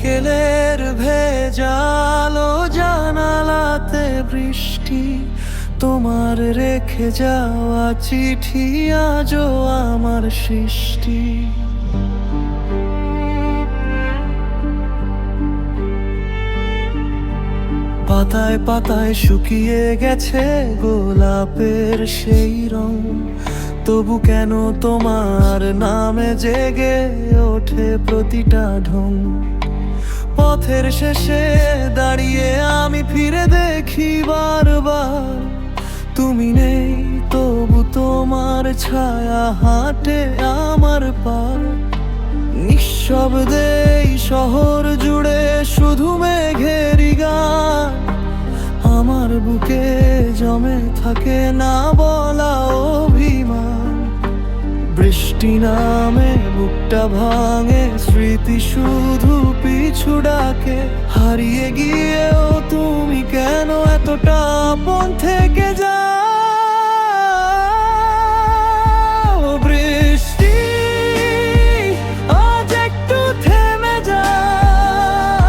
বিকেলের ভেজালো জানালাতে বৃষ্টি, তোমার রেখে যাওয়া চিঠি আজও আমার সৃষ্টি। পাতায় পাতায় শুকিয়ে গেছে গোলাপের সেই রং, তবু কেন তোমার নামে জেগে ওঠে প্রতিটা ঢং। পথের শেষে দাঁড়িয়ে আমি ফিরে দেখি বারবার, তুমি নেই তবু তোমার ছায়া হাঁটে আমার পার। নিঃশব্দে এই শহর জুড়ে শুধু মেঘেরই গান, আমার বুকে জমে থাকে না বলা অভিমান। বৃষ্টি নামে বুকটা ভাঙে, স্মৃতি শুধু পিছু ডাকে। হারিয়ে গিয়েও তুমি কেন এতটা আপন থেকে যাও? বৃষ্টি আজ একটু থেমে যাও,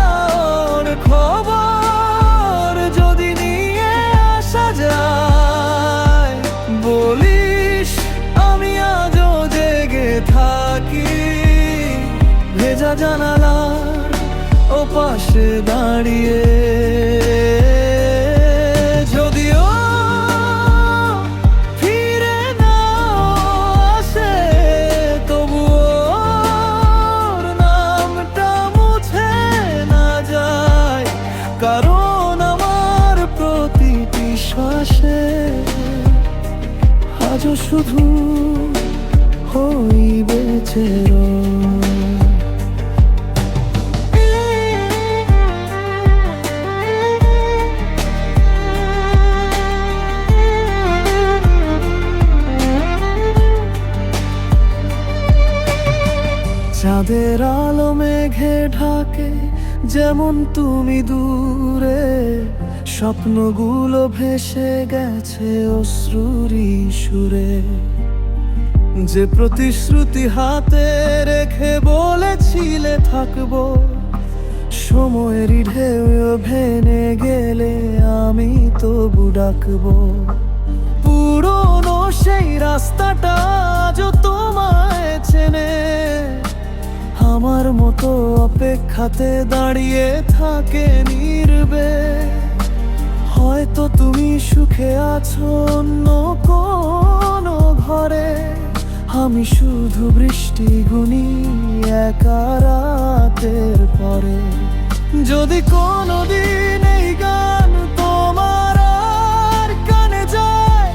খবর যদি নিয়ে আসা যায়। বলিস আমি আজও জেগে থাকি, ভেজা জানালার ওপাশে দাঁড়িয়ে। যদিও ফিরে না আসে, তবুও ওর নামটা মুছে না যায়, কারণ আমার প্রতিটি শ্বাসে আজও শুধু হই বেঁচে রয়। চাঁদের আলো মেঘে ঢাকে, যেমন তুমি দূরে। স্বপ্নগুলো ভেসে গেছে অশ্রুরি সুরে, যে প্রতিশ্রুতি হাতে রেখে বলেছিলে থাকবো। সময়েরই ঢেউ ভেঙে গেলে আমি তবু ডাকবো। পুরনো সেই রাস্তাটা আজও তোমায় চেনে, আমার মতো অপেক্ষাতে দাঁড়িয়ে থাকে নীরবে। হয়তো তুমি সুখে আছো অন্য কোনো ঘরে, আমি শুধু বৃষ্টি গুনি একা রাতের পরে। যদি কোনোদিন এই গান তোমার আর কানে যায়,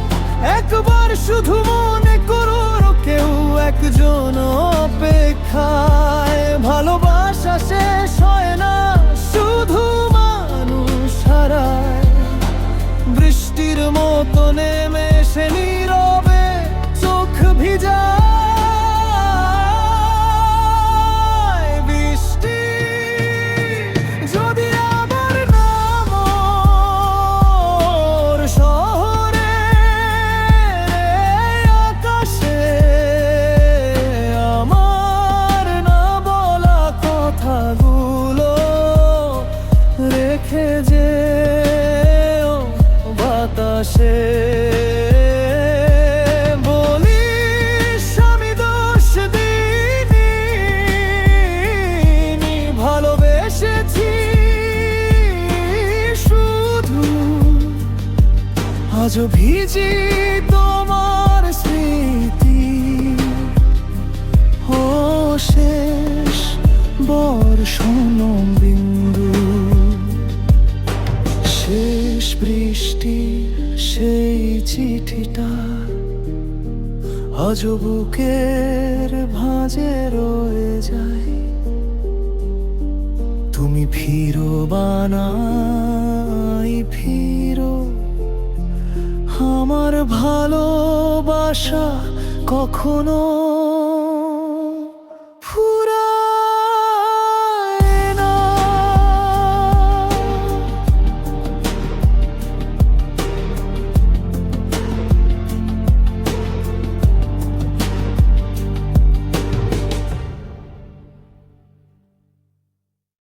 একবার শুধু মনে করো কেউ একজন অপেক্ষায়। ভালোবাসা শেষ হয় না, শুধু মানুষ হারায়। বৃষ্টির মতো নেমে এসে নীরবে চোখ ভিজায়। বৃষ্টি যদি আবার নামোর শহরে আকাশে, আমার না বলা কথাগুলো রেখে যেও বাতাসে। বলিস আমি দোষ দিইনি, ভালোবেসেছি শুধু। আজও ভিজি তোমার স্মৃতি, ও শেষ বর্ষণ বিন্দু। শেষ বৃষ্টি সেই চিঠিটা আজও বুকের ভাঁজে রয়ে যায়। তুমি ফিরো বানাই ফিরো, আমার ভালোবাসা কখনো